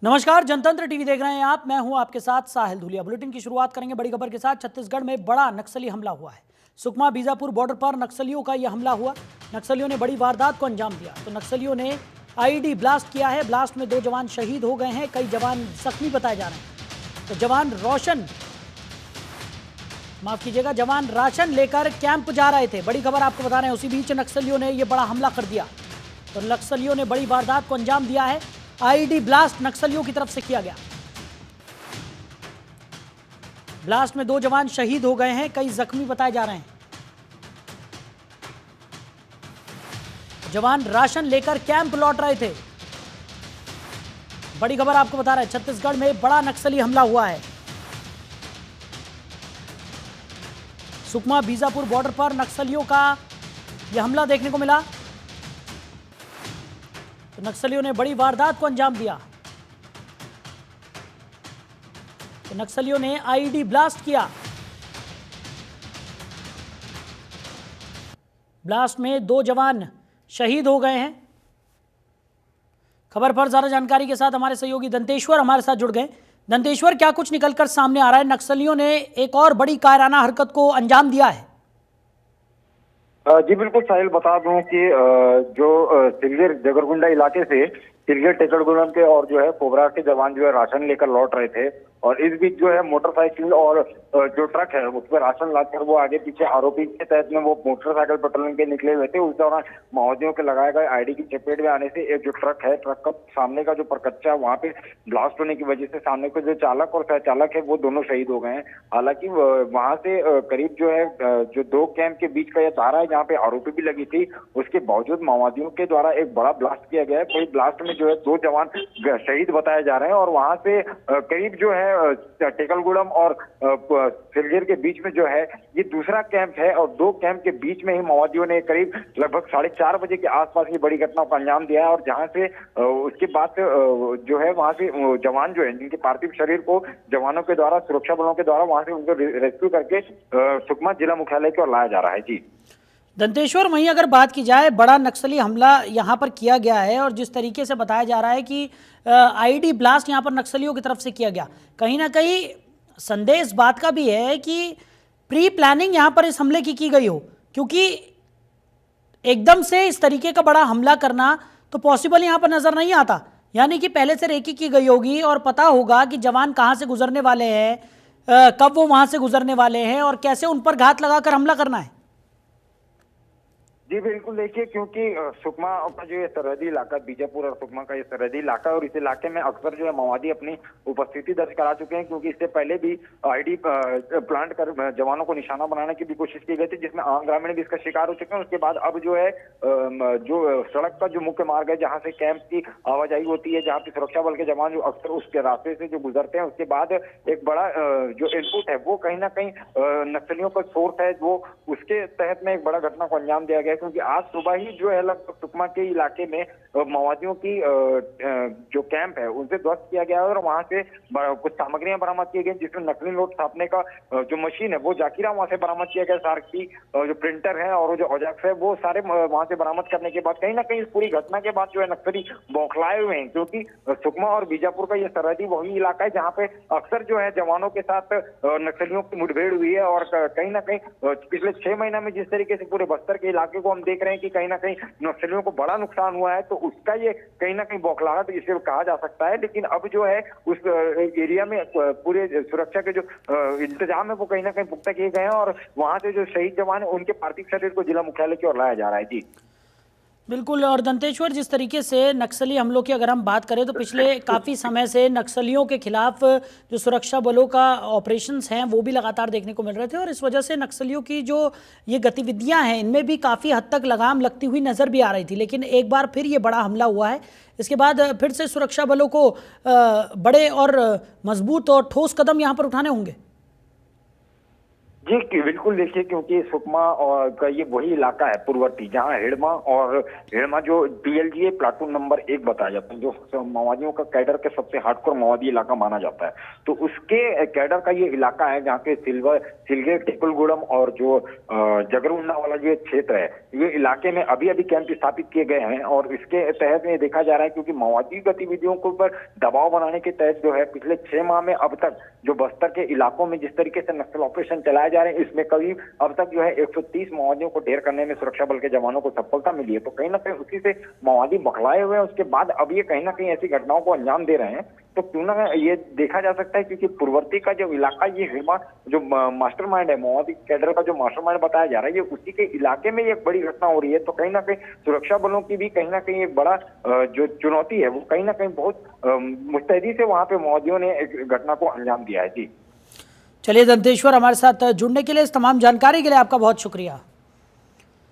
नमस्कार, जनतंत्र टीवी देख रहे हैं आप। मैं हूं आपके साथ साहिल धुलिया। बुलेटिन की शुरुआत करेंगे बड़ी खबर के साथ। छत्तीसगढ़ में बड़ा नक्सली हमला हुआ है। सुकमा बीजापुर बॉर्डर पर नक्सलियों का यह हमला हुआ। नक्सलियों ने बड़ी वारदात को अंजाम दिया। तो नक्सलियों ने आईईडी ब्लास्ट किया है। ब्लास्ट में 2 जवान शहीद हो गए हैं, कई जवान जख्मी बताए जा रहे हैं। तो जवान जवान राशन लेकर कैंप जा रहे थे। बड़ी खबर आपको बता रहे हैं। उसी बीच नक्सलियों ने यह बड़ा हमला कर दिया। तो नक्सलियों ने बड़ी वारदात को अंजाम दिया है। आईईडी ब्लास्ट नक्सलियों की तरफ से किया गया। ब्लास्ट में 2 जवान शहीद हो गए हैं, कई जख्मी बताए जा रहे हैं। जवान राशन लेकर कैंप लौट रहे थे। बड़ी खबर आपको बता रहे हैं, छत्तीसगढ़ में बड़ा नक्सली हमला हुआ है। सुकमा बीजापुर बॉर्डर पर नक्सलियों का यह हमला देखने को मिला। तो नक्सलियों ने बड़ी वारदात को अंजाम दिया। तो नक्सलियों ने आईईडी ब्लास्ट किया। ब्लास्ट में 2 जवान शहीद हो गए हैं। खबर पर ज्यादा जानकारी के साथ हमारे सहयोगी दंतेश्वर हमारे साथ जुड़ गए। दंतेश्वर, क्या कुछ निकलकर सामने आ रहा है? नक्सलियों ने एक और बड़ी कायराना हरकत को अंजाम दिया है। जी बिल्कुल साहिल, बता दूं कि जो सिलगर जगरगुंडा इलाके से सिलगर टेकड़गुंडम के और जो है कोबरा के जवान जो है राशन लेकर लौट रहे थे। और इस बीच जो है मोटरसाइकिल और जो ट्रक है उस पर राशन लाकर वो आगे पीछे आरोपी के तहत में वो मोटरसाइकिल पेट्रोलिंग के निकले हुए थे। उस दौरान माओवादियों के लगाए गए आईडी की चपेट में आने से एक जो ट्रक है, ट्रक का सामने का जो परकच्चा है वहां पे ब्लास्ट होने की वजह से सामने के जो चालक और सहचालक है वो दोनों शहीद हो गए हैं। हालांकि वहां से करीब जो है जो 2 कैंप के बीच का यह तारा है जहाँ पे आरोपी भी लगी थी, उसके बावजूद माओवादियों के द्वारा एक बड़ा ब्लास्ट किया गया है। वही ब्लास्ट में जो है 2 जवान शहीद बताए जा रहे हैं। और वहां से करीब जो है टेकलगुड़म और सिलगर के बीच में जो है ये दूसरा कैंप है। और 2 कैंप के बीच में ही माओवादियों ने करीब लगभग 4:30 बजे के आसपास ये बड़ी घटना को अंजाम दिया है। और जहां से उसके बाद जो है वहां से जवान जो है जिनके पार्थिव शरीर को जवानों के द्वारा, सुरक्षा बलों के द्वारा वहां से उनको रेस्क्यू करके सुकमा जिला मुख्यालय की ओर लाया जा रहा है। जी दंतेश्वर, वहीं अगर बात की जाए, बड़ा नक्सली हमला यहाँ पर किया गया है और जिस तरीके से बताया जा रहा है कि आईडी ब्लास्ट यहाँ पर नक्सलियों की तरफ से किया गया, कहीं ना कहीं संदेह इस बात का भी है कि प्री प्लानिंग यहाँ पर इस हमले की गई हो, क्योंकि एकदम से इस तरीके का बड़ा हमला करना तो पॉसिबल यहाँ पर नजर नहीं आता। यानी कि पहले से रेकी की गई होगी और पता होगा कि जवान कहाँ से गुजरने वाले हैं, कब वो वहां से गुजरने वाले हैं और कैसे उन पर घात लगाकर हमला करना है। जी बिल्कुल, देखिए क्योंकि सुकमा का जो ये सरहदी इलाका, बीजापुर और सुकमा का ये सरहदी इलाका है और इस इलाके में अक्सर जो है माओवादी अपनी उपस्थिति दर्ज करा चुके हैं। क्योंकि इससे पहले भी आईडी प्लांट कर जवानों को निशाना बनाने की भी कोशिश की गई थी, जिसमें आम ग्रामीण भी इसका शिकार हो चुके हैं। उसके बाद अब जो है जो सड़क का जो मुख्य मार्ग है जहाँ से कैंप की आवाजाही होती है, जहाँ पे सुरक्षा बल के जवान जो अक्सर उसके रास्ते से जो गुजरते हैं, उसके बाद एक बड़ा जो इनपुट है वो कहीं ना कहीं नक्सलियों का सोर्स है, वो उसके तहत में एक बड़ा घटना को अंजाम दिया गया। क्योंकि आज सुबह ही जो है लगभग सुकमा के इलाके में माओवादियों की जो कैंप है उनसे ध्वस्त किया गया और वहां से कुछ सामग्रियां बरामद की गई, जिसमें नकली नोट छापने का जो मशीन है वो जाकिरा वहां से बरामद किया गया। सार्क की जो प्रिंटर है और जो औजाक्स है वो सारे वहां से बरामद करने के बाद कहीं ना कहीं इस पूरी घटना के बाद जो है नक्सली बौखलाए हुए हैं। क्योंकि सुकमा और बीजापुर का ये सरहदी वही इलाका है जहाँ पे अक्सर जो है जवानों के साथ नक्सलियों की मुठभेड़ हुई है। और कहीं ना कहीं पिछले 6 महीना में जिस तरीके से पूरे बस्तर के इलाके को हम देख रहे हैं कि कहीं ना कहीं नक्सलियों को बड़ा नुकसान हुआ है, तो उसका ये कहीं ना कहीं बौखलाहट इसे कहा जा सकता है। लेकिन अब जो है उस एरिया में पूरे सुरक्षा के जो इंतजाम है वो कहीं ना कहीं पुख्ता किए गए हैं और वहां से जो शहीद जवान है उनके पार्थिव शरीर को जिला मुख्यालय की ओर लाया जा रहा है। जी बिल्कुल। और दंतेश्वर, जिस तरीके से नक्सली हमलों की अगर हम बात करें तो पिछले काफ़ी समय से नक्सलियों के खिलाफ जो सुरक्षा बलों का ऑपरेशंस हैं वो भी लगातार देखने को मिल रहे थे और इस वजह से नक्सलियों की जो ये गतिविधियां हैं इनमें भी काफ़ी हद तक लगाम लगती हुई नज़र भी आ रही थी। लेकिन एक बार फिर ये बड़ा हमला हुआ है, इसके बाद फिर से सुरक्षा बलों को बड़े और मजबूत और ठोस कदम यहाँ पर उठाने होंगे। जी बिल्कुल देखिए, क्योंकि सुकमा और का ये वही इलाका है पूर्ववर्ती, जहां हिड़मा जो डीएलजीए प्लाटून नंबर 1 बताया जाता है, जो माओवादियों का कैडर के सबसे हार्डकोर माओवादी इलाका माना जाता है। तो उसके कैडर का ये इलाका है, जहाँ के सिलगे टेकुलगुड़म और जो जगरुन्ना वाला जो क्षेत्र है, ये इलाके में अभी अभी कैंप स्थापित किए गए हैं। और इसके तहत ये देखा जा रहा है, क्योंकि माओवादी गतिविधियों के ऊपर दबाव बनाने के तहत जो है पिछले 6 माह में अब तक जो बस्तर के इलाकों में जिस तरीके से नक्सल ऑपरेशन चलाए जा रहे हैं, इसमें करीब अब तक जो है 130 माओवादियों को ढेर करने में सुरक्षा बल के जवानों को सफलता मिली है। तो कहीं ना कहीं उसी से माओवादी बखलाए हुए हैं। उसके बाद अब ये कहीं ना कहीं ऐसी घटनाओं को अंजाम दे रहे हैं। तो क्यों ना ये देखा जा सकता है, क्योंकि पूर्ववर्ती का जो इलाका, ये हिड़मा जो मास्टरमाइंड है, माओवादी कैडर का जो मास्टरमाइंड बताया जा रहा है, ये उसी के इलाके में एक बड़ी घटना हो रही है। तो कहीं ना कहीं सुरक्षा बलों की भी कहीं ना कहीं एक बड़ा जो चुनौती है, वो कहीं ना कहीं बहुत मुस्तैदी से वहां पे माओवादियों ने एक घटना को अंजाम दिया है। जी चलिए दंतेश्वर, हमारे साथ जुड़ने के लिए, इस तमाम जानकारी के लिए आपका बहुत शुक्रिया।